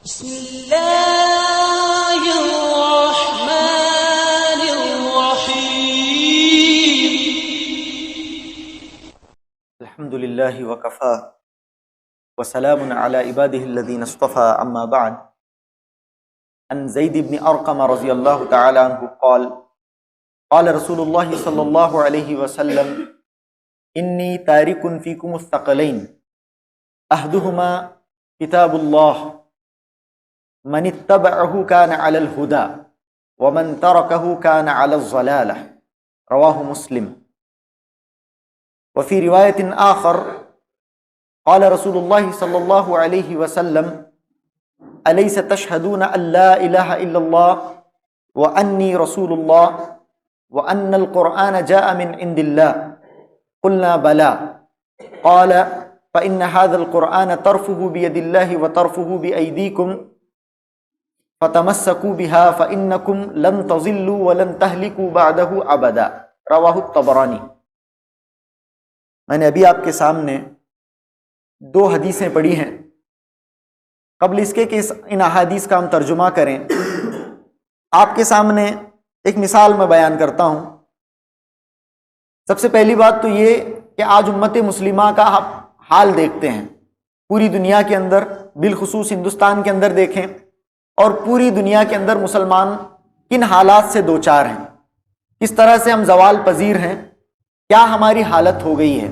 بسم الله الرحمن الرحيم. الحمد لله وكفى وسلام على عباده الذين اصطفى. أما بعد، عن زيد بن أرقم رضي الله تعالى عنه قال قال رسول الله صلى الله عليه وسلم إني تارك فيكم الثقلين أحدهما كتاب الله من اتبعه كان على الهدى ومن تركه كان على الضلالة. رواه مسلم. وفي رواية آخر قال رسول الله صلى الله عليه وسلم أليس تشهدون أن لا إله إلا الله وأني رسول الله وأن القرآن جاء من عند الله؟ قلنا بلى. قال فإن هذا القرآن طرفه بيد الله وطرفه بأيديكم فتمسكوا بها فإنكم لن تضلوا ولن تهلكوا بعده أبدا. رواہ الطبرانی. میں نے ابھی آپ کے سامنے دو حدیثیں پڑھی ہیں. قبل اس کے کہ ان احادیث کا ہم ترجمہ کریں، آپ کے سامنے ایک مثال میں بیان کرتا ہوں. سب سے پہلی بات تو یہ کہ آج امت مسلمہ کا حال دیکھتے ہیں. پوری دنیا کے اندر، بالخصوص ہندوستان کے اندر دیکھیں اور پوری دنیا کے اندر مسلمان کن حالات سے دوچار ہیں، کس طرح سے ہم زوال پذیر ہیں، کیا ہماری حالت ہو گئی ہے.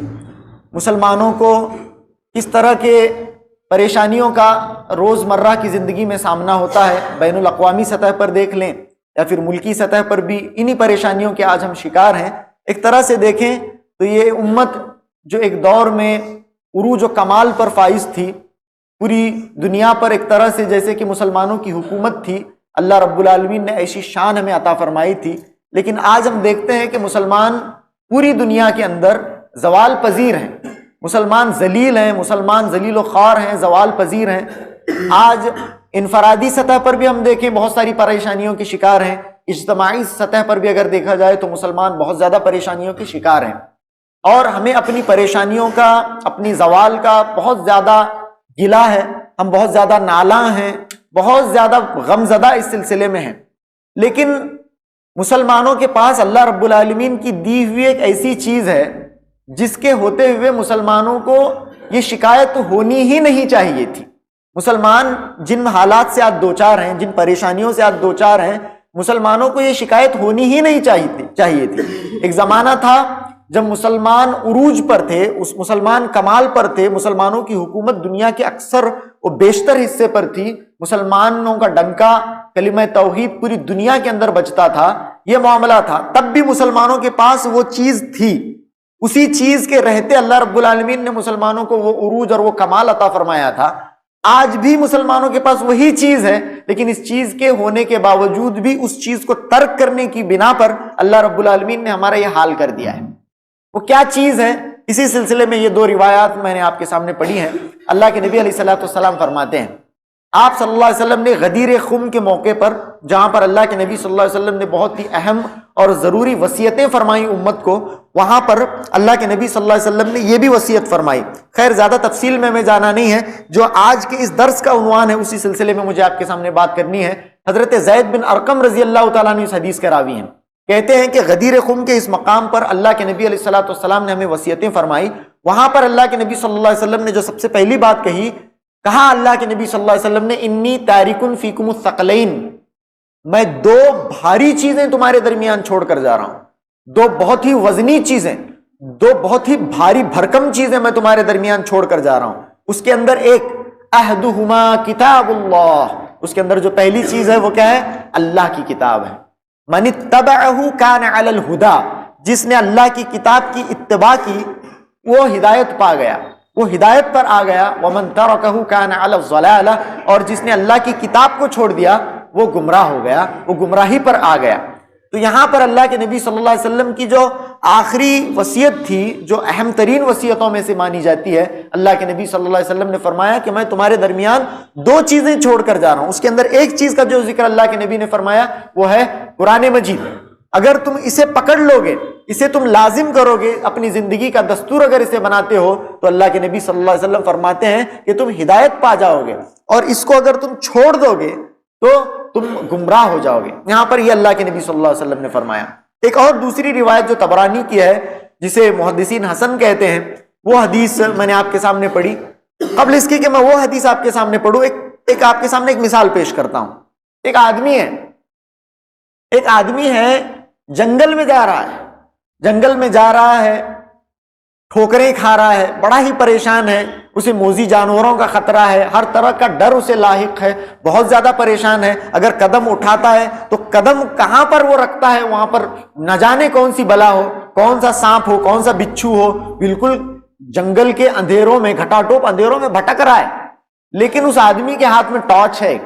مسلمانوں کو کس طرح کے پریشانیوں کا روز مرہ کی زندگی میں سامنا ہوتا ہے. بین الاقوامی سطح پر دیکھ لیں یا پھر ملکی سطح پر بھی انہی پریشانیوں کے آج ہم شکار ہیں. ایک طرح سے دیکھیں تو یہ امت جو ایک دور میں عروج و کمال پر فائز تھی، پوری دنیا پر ایک طرح سے جیسے کہ مسلمانوں کی حکومت تھی، اللہ رب العالمین نے ایسی شان ہمیں عطا فرمائی تھی. لیکن آج ہم دیکھتے ہیں کہ مسلمان پوری دنیا کے اندر زوال پذیر ہیں، مسلمان ذلیل ہیں، مسلمان ذلیل و خوار ہیں، زوال پذیر ہیں. آج انفرادی سطح پر بھی ہم دیکھیں بہت ساری پریشانیوں کے شکار ہیں. اجتماعی سطح پر بھی اگر دیکھا جائے تو مسلمان بہت زیادہ پریشانیوں کے شکار ہیں، اور ہمیں اپنی پریشانیوں کا، اپنی زوال کا بہت زیادہ گلہ ہے. ہم بہت زیادہ نالاں ہیں، بہت زیادہ غم زدہ اس سلسلے میں ہیں. لیکن مسلمانوں کے پاس اللہ رب العالمین کی دی ہوئی ایک ایسی چیز ہے جس کے ہوتے ہوئے مسلمانوں کو یہ شکایت ہونی ہی نہیں چاہیے تھی. مسلمان جن حالات سے آج دوچار ہیں، جن پریشانیوں سے آج دوچار ہیں، مسلمانوں کو یہ شکایت ہونی ہی نہیں چاہیے تھی. ایک زمانہ تھا جب مسلمان عروج پر تھے، اس مسلمان کمال پر تھے، مسلمانوں کی حکومت دنیا کے اکثر و بیشتر حصے پر تھی، مسلمانوں کا ڈنکا کلمہ توحید پوری دنیا کے اندر بجتا تھا، یہ معاملہ تھا. تب بھی مسلمانوں کے پاس وہ چیز تھی. اسی چیز کے رہتے اللہ رب العالمین نے مسلمانوں کو وہ عروج اور وہ کمال عطا فرمایا تھا. آج بھی مسلمانوں کے پاس وہی چیز ہے، لیکن اس چیز کے ہونے کے باوجود بھی اس چیز کو ترک کرنے کی بنا پر اللہ رب العالمین نے ہمارا یہ حال کر دیا ہے. وہ کیا چیز ہے؟ اسی سلسلے میں یہ دو روایات میں نے آپ کے سامنے پڑھی ہیں. اللہ کے نبی علیہ الصلوۃ والسلام فرماتے ہیں، آپ صلی اللہ علیہ وسلم نے غدیر خم کے موقع پر، جہاں پر اللہ کے نبی صلی اللہ علیہ وسلم نے بہت ہی اہم اور ضروری وصیتیں فرمائی امت کو، وہاں پر اللہ کے نبی صلی اللہ علیہ وسلم نے یہ بھی وصیت فرمائی. خیر زیادہ تفصیل میں ہمیں جانا نہیں ہے، جو آج کے اس درس کا عنوان ہے اسی سلسلے میں مجھے آپ کے سامنے بات کرنی ہے. حضرت زید بن ارقم رضی اللہ تعالیٰ عنہ اس حدیث کے راوی ہیں. کہتے ہیں کہ غدیر خم کے اس مقام پر اللہ کے نبی علیہ الصلوۃ والسلام نے ہمیں وصیتیں فرمائی. وہاں پر اللہ کے نبی صلی اللہ علیہ وسلم نے جو سب سے پہلی بات کہا اللہ کے نبی صلی اللہ علیہ وسلم نے، انی تارکن فیکم الثقلین، میں دو بھاری چیزیں تمہارے درمیان چھوڑ کر جا رہا ہوں. دو بہت ہی وزنی چیزیں، دو بہت ہی بھاری بھرکم چیزیں میں تمہارے درمیان چھوڑ کر جا رہا ہوں. اس کے اندر ایک احدہما کتاب اللہ، اس کے اندر جو پہلی چیز ہے وہ کیا ہے؟ اللہ کی کتاب ہے. من اتبعہ کان علی الہدی، جس نے اللہ کی کتاب کی اتباع کی وہ ہدایت پا گیا، وہ ہدایت پر آ گیا. ومن ترکہ کان علی الضلالہ، اور جس نے اللہ کی کتاب کو چھوڑ دیا وہ گمراہ ہو گیا، وہ گمراہی پر آ گیا. تو یہاں پر اللہ کے نبی صلی اللہ علیہ وسلم کی جو آخری وصیت تھی، جو اہم ترین وصیتوں میں سے مانی جاتی ہے، اللہ کے نبی صلی اللہ علیہ وسلم نے فرمایا کہ میں تمہارے درمیان دو چیزیں چھوڑ کر جا رہا ہوں. اس کے اندر ایک چیز کا جو ذکر اللہ کے نبی نے فرمایا وہ ہے قرآن مجید. اگر تم اسے پکڑ لو گے، اسے تم لازم کرو گے، اپنی زندگی کا دستور اگر اسے بناتے ہو تو اللہ کے نبی صلی اللہ علیہ وسلم فرماتے ہیں کہ تم ہدایت پا جاؤ گے، اور اس کو اگر تم چھوڑ دو گے تو تم گمراہ ہو جاؤ گے۔ یہاں پر یہ اللہ کے نبی صلی اللہ علیہ وسلم نے فرمایا۔ ایک اور دوسری روایت جو طبرانی کی ہے، جسے محدثین حسن کہتے ہیں، وہ حدیث میں نے آپ کے سامنے پڑھی۔ قبل اس کی کہ میں وہ حدیث آپ کے سامنے پڑھوں، ایک آپ کے سامنے ایک مثال پیش کرتا ہوں۔ ایک آدمی ہے جنگل میں جا رہا ہے، ٹھوکریں کھا رہا ہے، بڑا ہی پریشان ہے، اسے موذی جانوروں کا خطرہ ہے، ہر طرح کا ڈر اسے لاحق ہے، بہت زیادہ پریشان ہے۔ اگر قدم اٹھاتا ہے تو قدم کہاں پر وہ رکھتا ہے وہاں پر نہ جانے کون سی بلا ہو، کون سا سانپ ہو، کون سا بچھو ہو، بالکل جنگل کے اندھیروں میں، گھٹاٹوپ اندھیروں میں بھٹک رہا ہے۔ لیکن اس آدمی کے ہاتھ میں ٹارچ ہے،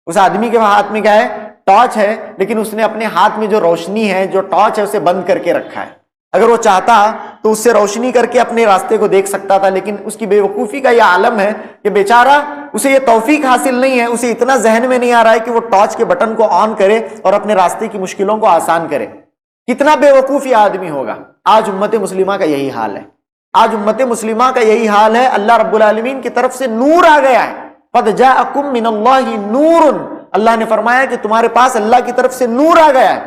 اس آدمی کے ہاتھ میں کیا ہے؟ ٹارچ ہے، لیکن اس نے اپنے ہاتھ میں جو روشنی ہے، جو ٹارچ ہے، اسے بند کر کے رکھا ہے۔ اگر وہ چاہتا تو اس سے روشنی کر کے اپنے راستے کو دیکھ سکتا تھا، لیکن اس کی بے وقوفی کا یہ عالم ہے کہ بیچارہ اسے یہ توفیق حاصل نہیں ہے، اسے اتنا ذہن میں نہیں آ رہا ہے کہ وہ ٹارچ کے بٹن کو آن کرے اور اپنے راستے کی مشکلوں کو آسان کرے۔ کتنا بے وقوف یہ آدمی ہوگا۔ آج امت مسلمہ کا یہی حال ہے، اللہ رب العالمین کی طرف سے نور آ گیا ہے۔ قد جاءکم من اللہ نور، اللہ نے فرمایا کہ تمہارے پاس اللہ کی طرف سے نور آ گیا ہے۔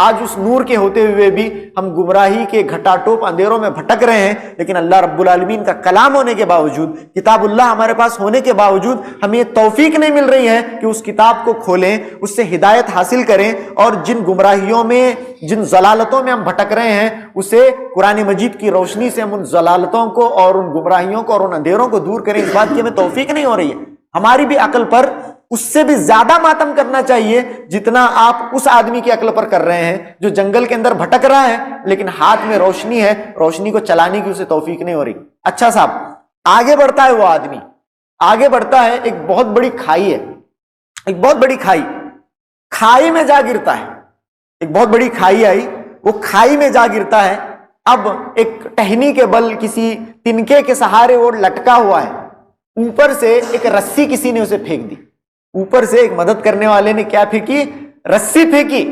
آج اس نور کے ہوتے ہوئے بھی ہم گمراہی کے گھٹاٹوپ اندھیروں میں بھٹک رہے ہیں، لیکن اللہ رب العالمین کا کلام ہونے کے باوجود، کتاب اللہ ہمارے پاس ہونے کے باوجود ہمیں یہ توفیق نہیں مل رہی ہے کہ اس کتاب کو کھولیں، اس سے ہدایت حاصل کریں، اور جن گمراہیوں میں، جن ضلالتوں میں ہم بھٹک رہے ہیں، اسے قرآن مجید کی روشنی سے ہم ان ضلالتوں کو اور ان گمراہیوں کو اور ان اندھیروں کو دور کریں۔ اس بات کی ہمیں توفیق نہیں ہو رہی ہے۔ ہماری بھی عقل پر اس سے بھی زیادہ ماتم کرنا چاہیے جتنا آپ اس آدمی کی عقل پر کر رہے ہیں جو جنگل کے اندر بھٹک رہا ہے، لیکن ہاتھ میں روشنی ہے، روشنی کو چلانے کی اسے توفیق نہیں ہو رہی۔ اچھا صاحب، آگے بڑھتا ہے وہ آدمی، آگے بڑھتا ہے، ایک بہت بڑی کھائی ہے، ایک بہت بڑی کھائی میں جا گرتا ہے۔ ایک بہت بڑی کھائی آئی، وہ کھائی میں جا گرتا ہے۔ اب ایک ٹہنی کے بل، کسی تنکے کے سہارے وہ لٹکا ہوا ہے، اوپر سے ایک رسی کسی نے اسے پھینک دی، اوپر سے ایک مدد کرنے والے نے کیا پھینکی؟ رسی پھینکی۔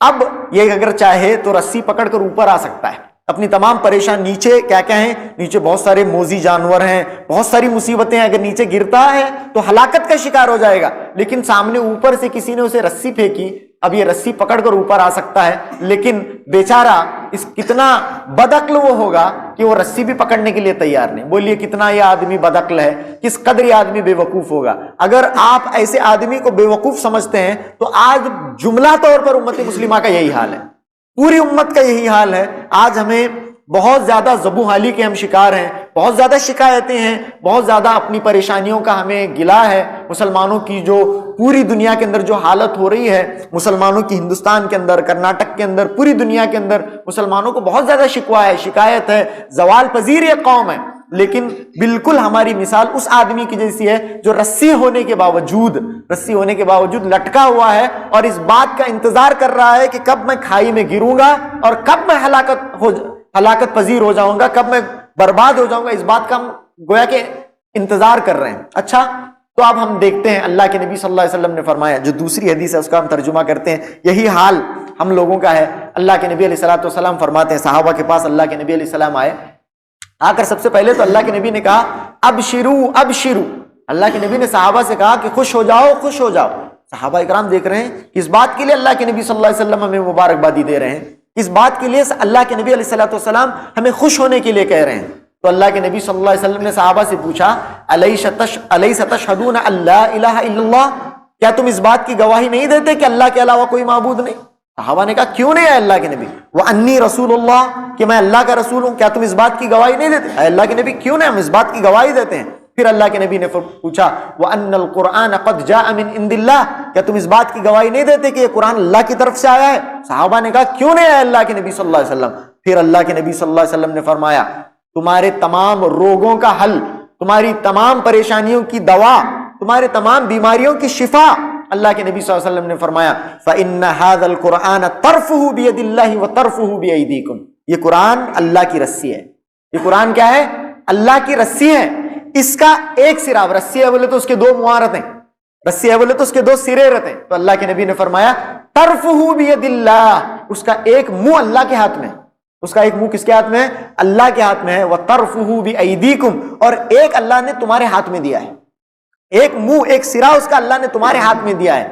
اب یہ اگر چاہے تو رسی پکڑ کر اوپر آ سکتا ہے، اپنی تمام پریشان، نیچے کیا کیا ہیں؟ نیچے بہت سارے موذی جانور ہیں، بہت ساری مصیبتیں ہیں، اگر نیچے گرتا ہے تو ہلاکت کا شکار ہو جائے گا، لیکن سامنے اوپر سے کسی نے اسے رسی پھینکی، اب یہ رسی پکڑ کر اوپر آ سکتا ہے، لیکن بیچارہ اس کتنا بدعقل وہ ہوگا کہ وہ رسی بھی پکڑنے کے لیے تیار نہیں۔ بولیے کتنا یہ آدمی بدعقل ہے، کس قدر یہ آدمی بے وقوف ہوگا۔ اگر آپ ایسے آدمی کو بے وقوف سمجھتے ہیں تو آج جملہ طور پر امت مسلمہ کا یہی حال ہے، پوری امت کا یہی حال ہے۔ آج ہمیں بہت زیادہ ذبح حالی کے ہم شکار ہیں، بہت زیادہ شکایتیں ہیں، بہت زیادہ اپنی پریشانیوں کا ہمیں گلا ہے۔ مسلمانوں کی جو پوری دنیا کے اندر جو حالت ہو رہی ہے، مسلمانوں کی ہندوستان کے اندر، کرناٹک کے اندر، پوری دنیا کے اندر مسلمانوں کو بہت زیادہ شکوہ ہے، شکایت ہے، زوال پذیر یہ قوم ہے، لیکن بالکل ہماری مثال اس آدمی کی جیسی ہے جو رسی ہونے کے باوجود لٹکا ہوا ہے اور اس بات کا انتظار کر رہا ہے کہ کب میں کھائی میں گروں گا اور کب میں ہلاکت پذیر ہو جاؤں گا، کب میں برباد ہو جاؤں گا، اس بات کا ہم گویا کہ انتظار کر رہے ہیں۔ اچھا، تو اب ہم دیکھتے ہیں اللہ کے نبی صلی اللہ علیہ وسلم نے فرمایا، جو دوسری حدیث ہے اس کا ہم ترجمہ کرتے ہیں، یہی حال ہم لوگوں کا ہے۔ اللہ کے نبی علیہ الصلوۃ والسلام فرماتے ہیں، صحابہ کے پاس اللہ کے نبی علیہ السلام آئے، آ کر سب سے پہلے تو اللہ کے نبی نے کہا ابشرو ابشرو، اللہ کے نبی نے صحابہ سے کہا کہ خوش ہو جاؤ خوش ہو جاؤ۔ صحابہ اکرام دیکھ رہے ہیں کہ اس بات کے لیے اللہ کے نبی صلی اللہ علیہ وسلم ہمیں مبارکبادی دے رہے ہیں، اس بات کے لیے اللہ کے نبی علیہ الصلوۃ والسلام ہمیں خوش ہونے کے لیے کہہ رہے ہیں۔ تو اللہ کے نبی صلی اللہ علیہ وسلم نے صحابہ سے پوچھا الیس تشہدون ان لا الہ الا اللہ، کیا تم اس بات کی گواہی نہیں دیتے کہ اللہ کے علاوہ کوئی معبود نہیں؟ صحابہ نے کہا کیوں نہیں، اے اللہ کے نبی، وانی رسول اللہ، کہ میں اللہ کا رسول ہوں، کیا تم اس بات کی گواہی نہیں دیتے؟ اے اللہ کے نبی کیوں نہیں، ہم اس بات کی گواہی دیتے ہیں۔ پھر اللہ کے نبی نے پوچھا وان القرآن قد جاء من عند اللہ، کیا تم اس بات کی گواہی نہیں دیتے کہ یہ قرآن اللہ کی طرف سے آیا ہے؟ صحابہ نے کہا کیوں نہیں، اے اللہ کے نبی صلی اللہ علیہ وسلم۔ پھر اللہ کے نبی صلی اللہ علیہ وسلم نے فرمایا تمہارے تمام روگوں کا حل، تمہاری تمام پریشانیوں کی دوا، تمہارے تمام بیماریوں کی شفا، اللہ کے نبی صلی اللہ علیہ وسلم نے فرمایا فإن هذا القرآن طرفه بيد الله وطرفه بأيديكم، یہ قرآن اللہ کی رسی ہے، یہ قرآن کیا ہے؟ اللہ کی رسی ہے، اس کا ایک سرا، رسی ہے بولے تو اس کے دو معارت ہیں، رسی ہے بولے تو اس کے دو سرے رہتے ہیں، تو اللہ کے نبی نے فرمایا طرفه بيد الله، اس کا ایک منہ اللہ کے ہاتھ میں، اس کا ایک منہ کس کے ہاتھ میں ہے؟ اللہ کے ہاتھ میں ہے. وَطَرْفُهُ بِأَيْدِيكُمْ، اور ایک اللہ نے تمہارے ہاتھ میں دیا ہے، ایک منہ ایک سرا اس کا اللہ نے تمہارے ہاتھ میں دیا ہے.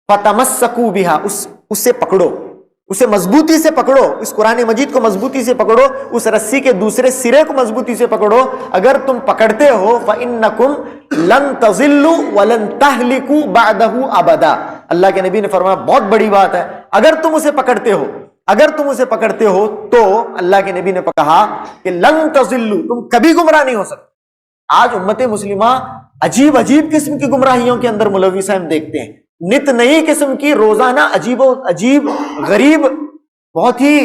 فَتَمَسَّكُوا بِهَا، اس سے پکڑو، اسے مضبوطی سے پکڑو، اس قرآن مجید کو مضبوطی سے پکڑو، اس رسی کے دوسرے سرے کو مضبوطی سے پکڑو. اگر تم پکڑتے ہو فَإِنَّكُمْ لَن تَضِلُّوا وَلَن تَهْلِكُوا بَعْدَهُ أَبَدًا. اللہ کے نبی نے فرمایا بہت بڑی بات ہے، اگر تم اسے پکڑتے ہو، اگر تم اسے پکڑتے ہو تو اللہ کے نبی نے کہا کہ لن تضلوا، تم کبھی گمراہ نہیں ہو سکتے. آج امت مسلمہ عجیب عجیب قسم کی گمراہیوں کے اندر ملوث ہے. ہم دیکھتے ہیں نت نئی قسم کی روزانہ عجیب غریب بہت ہی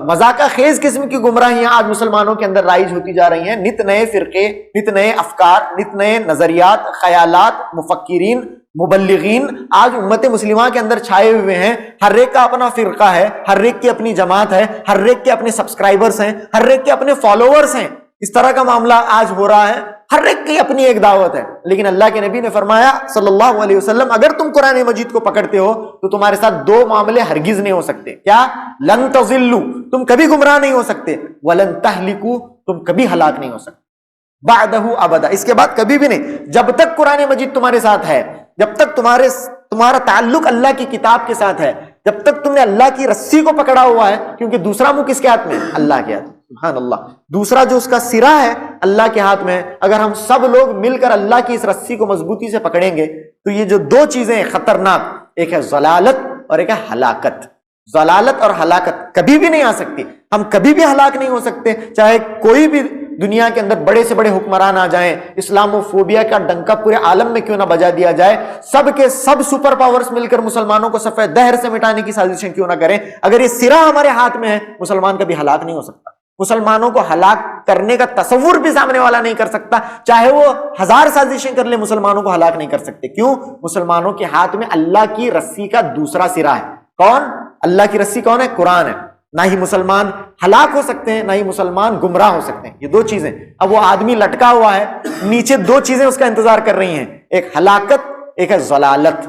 مذاقہ خیز قسم کی گمراہیاں آج مسلمانوں کے اندر رائج ہوتی جا رہی ہیں. نت نئے فرقے، نت نئے افکار، نت نئے نظریات، خیالات، مفکرین، مبلغین آج امت مسلمہ کے اندر چھائے ہوئے ہیں. ہر ایک کا اپنا فرقہ ہے، ہر ایک کی اپنی جماعت ہے، ہر ایک کے اپنے سبسکرائبرز ہیں، ہر ایک کے اپنے فالوورز ہیں. اس طرح کا معاملہ آج ہو رہا ہے. ہر ایک کی اپنی ایک دعوت ہے. لیکن اللہ کے نبی نے فرمایا صلی اللہ علیہ وسلم اگر تم قرآن مجید کو پکڑتے ہو تو تمہارے ساتھ دو معاملے ہرگز نہیں ہو سکتے. کیا؟ لن تضلوا، تم کبھی گمراہ نہیں ہو سکتے، ولن تہلکوا، تم کبھی ہلاک نہیں ہو سکتے، بعدہ ابدا، اس کے بعد کبھی بھی نہیں. جب تک قرآن مجید تمہارے ساتھ ہے، جب تک تمہارا تعلق اللہ کی کتاب کے ساتھ ہے، جب تک تم نے اللہ کی رسی کو پکڑا ہوا ہے، کیونکہ دوسرا منہ کس کے ہاتھ میں ہے؟ اللہ کے ہاتھ میں. سبحان اللہ. دوسرا جو اس کا سرا ہے اللہ کے ہاتھ میں ہے. اگر ہم سب لوگ مل کر اللہ کی اس رسی کو مضبوطی سے پکڑیں گے تو یہ جو دو چیزیں خطرناک، ایک ہے ضلالت اور ایک ہے ہلاکت. ضلالت اور ہلاکت کبھی بھی نہیں آ سکتی. ہم کبھی بھی ہلاک نہیں ہو سکتے، چاہے کوئی بھی دنیا کے اندر بڑے سے بڑے حکمران آ جائیں، اسلامو فوبیا کا ڈنکا پورے عالم میں کیوں نہ بجا دیا جائے، سب کے سب سپر پاورز مل کر مسلمانوں کو صفحہ دہر سے مٹانے کی سازشیں کیوں نہ کریں، اگر یہ سرا ہمارے ہاتھ میں ہے مسلمان کبھی ہلاک نہیں ہو سکتا. مسلمانوں کو ہلاک کرنے کا تصور بھی سامنے والا نہیں کر سکتا، چاہے وہ 1000 سازشیں کر لے، مسلمانوں کو ہلاک نہیں کر سکتے. کیوں؟ مسلمانوں کے ہاتھ میں اللہ کی رسی کا دوسرا سرا ہے. کون؟ اللہ کی رسی کون ہے؟ قرآن ہے. نہ ہی مسلمان ہلاک ہو سکتے ہیں، نہ ہی مسلمان گمراہ ہو سکتے ہیں. یہ دو چیزیں. اب وہ آدمی لٹکا ہوا ہے، نیچے دو چیزیں اس کا انتظار کر رہی ہیں، ایک ہلاکت، ایک ہے ضلالت.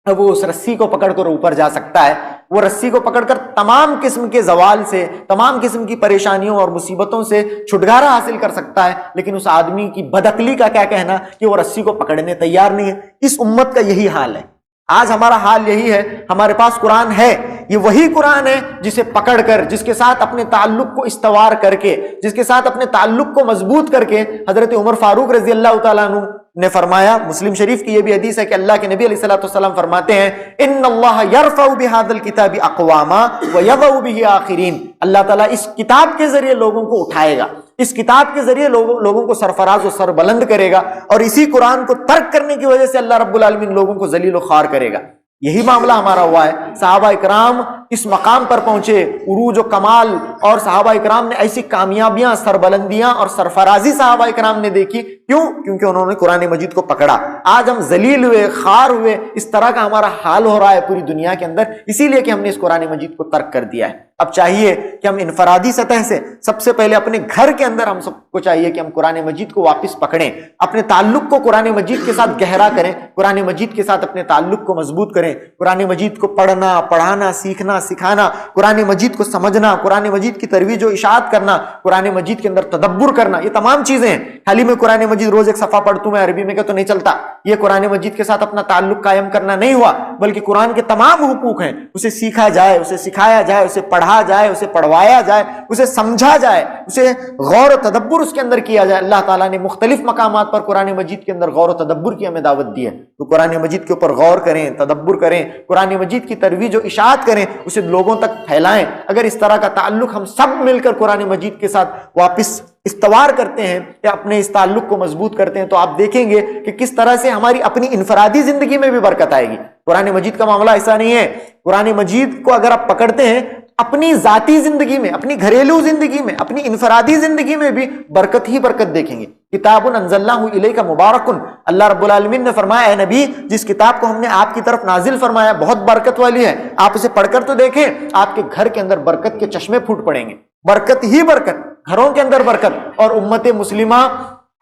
اب وہ اس رسی کو پکڑ کر اوپر جا سکتا ہے، وہ رسی کو پکڑ کر تمام قسم کے زوال سے، تمام قسم کی پریشانیوں اور مصیبتوں سے چھٹکارا حاصل کر سکتا ہے. لیکن اس آدمی کی بدعقلی کا کیا کہنا کہ وہ رسی کو پکڑنے تیار نہیں ہے. اس امت کا یہی حال ہے. آج ہمارا حال یہی ہے. ہمارے پاس قرآن ہے، یہ وہی قرآن ہے جسے پکڑ کر، جس کے ساتھ اپنے تعلق کو استوار کر کے، جس کے ساتھ اپنے تعلق کو مضبوط کر کے حضرت عمر فاروق رضی اللہ تعالیٰ عنہ نے فرمایا، مسلم شریف کی یہ بھی حدیث ہے کہ اللہ کے نبی علیہ الصلوۃ والسلام فرماتے ہیں ان اللہ یرفع بہذا الکتاب اقواما ویضع بہ آخرین. اللہ تعالیٰ اس کتاب کے ذریعے لوگوں کو اٹھائے گا، اس کتاب کے ذریعے لوگوں کو سرفراز و سربلند کرے گا، اور اسی قرآن کو ترک کرنے کی وجہ سے اللہ رب العالمین لوگوں کو ذلیل و خوار کرے گا. یہی معاملہ ہمارا ہوا ہے. صحابہ اکرام اس مقام پر پہنچے، عروج و کمال، اور صحابہ اکرام نے ایسی کامیابیاں، سربلندیاں اور سرفرازی صحابہ اکرام نے دیکھی. کیوں؟ کیونکہ انہوں نے قرآن مجید کو پکڑا. آج ہم ذلیل ہوئے، خوار ہوئے، اس طرح کا ہمارا حال ہو رہا ہے پوری دنیا کے اندر، اسی لیے کہ ہم نے اس قرآن مجید کو ترک کر دیا ہے. اب چاہیے کہ ہم انفرادی سطح سے سب سے پہلے اپنے گھر کے اندر ہم سب کو چاہیے کہ ہم قرآن مجید کو واپس پکڑیں، اپنے تعلق کو قرآن مجید کے ساتھ گہرا کریں، قرآن مجید کے ساتھ اپنے تعلق کو مضبوط کریں، قرآن مجید کو پڑھنا، پڑھانا، سیکھنا، سکھانا، قرآن مجید کو سمجھنا، قرآن مجید کی ترویج و اشاعت کرنا، قرآن مجید کے اندر تدبر کرنا، یہ تمام چیزیں ہیں. خالی میں قرآن مجید روز ایک صفحہ پڑھتوں میں عربی میں کہ تو نہیں چلتا. یہ قرآن مجید کے ساتھ اپنا تعلق قائم کرنا نہیں ہوا، بلکہ قرآن کے تمام حقوق ہیں، اسے سیکھا جائے، اسے سکھایا جائے، اسے پڑھا جائے، اسے پڑھوایا جائے، اسے سمجھا جائے، اسے غور و تدبر اس کے اندر کیا جائے. اللہ تعالیٰ نے مختلف مقامات پر قرآن مجید کے اندر غور و تدبر کی ہمیں دعوت دی ہے. تو قرآن مجید کے اوپر غور کریں، تدبر کریں، قرآن مجید کی ترویج و اشاعت کریں، اسے لوگوں تک پھیلائیں. اگر اس طرح کا تعلق ہم سب مل کر قرآن مجید کے ساتھ واپس استوار کرتے ہیں یا اپنے اس تعلق کو مضبوط کرتے ہیں تو آپ دیکھیں گے کہ کس طرح سے ہماری اپنی انفرادی زندگی میں بھی برکت آئے گی. قرآن مجید کا معاملہ ایسا نہیں ہے. قرآن مجید کو اگر آپ پکڑتے ہیں اپنی ذاتی زندگی میں، اپنی گھریلو زندگی میں، اپنی انفرادی زندگی میں بھی برکت ہی برکت دیکھیں گے. کتاب انزلناہ الیک مبارک، اللہ رب العالمین نے فرمایا اے نبی جس کتاب کو ہم نے آپ کی طرف نازل فرمایا بہت برکت والی ہے، آپ اسے پڑھ کر تو دیکھیں، آپ کے گھر کے اندر برکت کے چشمے پھوٹ پڑیں گے. برکت ہی برکت، گھروں کے اندر برکت. اور امت مسلمہ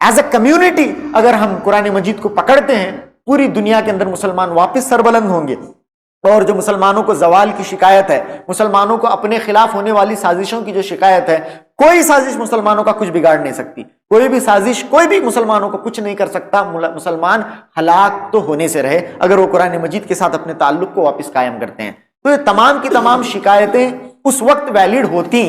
ایز اے کمیونٹی اگر ہم قرآن مجید کو پکڑتے ہیں، پوری دنیا کے اندر مسلمان واپس سربلند ہوں گے. اور جو مسلمانوں کو زوال کی شکایت ہے، مسلمانوں کو اپنے خلاف ہونے والی سازشوں کی جو شکایت ہے، کوئی سازش مسلمانوں کا کچھ بگاڑ نہیں سکتی، کوئی بھی سازش کوئی بھی مسلمانوں کو کچھ نہیں کر سکتا۔ مسلمان ہلاک تو ہونے سے رہے اگر وہ قرآن مجید کے ساتھ اپنے تعلق کو واپس قائم کرتے ہیں۔ تو یہ تمام کی تمام شکایتیں اس وقت ویلڈ ہوتی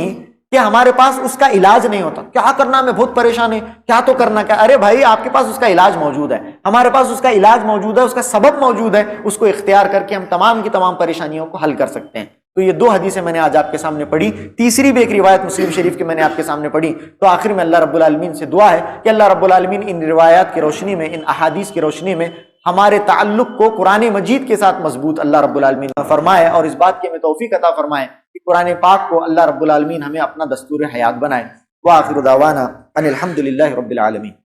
کہ ہمارے پاس اس کا علاج نہیں ہوتا۔ کیا کرنا، میں بہت پریشان ہے، کیا تو کرنا کیا؟ ارے بھائی، آپ کے پاس اس کا علاج موجود ہے، ہمارے پاس اس کا علاج موجود ہے، اس کا سبب موجود ہے، اس کو اختیار کر کے ہم تمام کی تمام پریشانیوں کو حل کر سکتے ہیں۔ تو یہ 2 حدیثیں میں نے آج آپ کے سامنے پڑھی، تیسری بھی ایک روایت مسلم شریف کی میں نے آپ کے سامنے پڑھی۔ تو آخر میں اللہ رب العالمین سے دعا ہے کہ اللہ رب العالمین ان روایات کی روشنی میں، ان احادیث کی روشنی میں ہمارے تعلق کو قرآن مجید کے ساتھ مضبوط اللہ رب العالمین فرمائے، اور اس بات کی ہمیں توفیق عطا فرمائے کہ قرآن پاک کو اللہ رب العالمین ہمیں اپنا دستور حیات بنائے۔ وآخر دعوانا ان الحمد للہ رب العالمین۔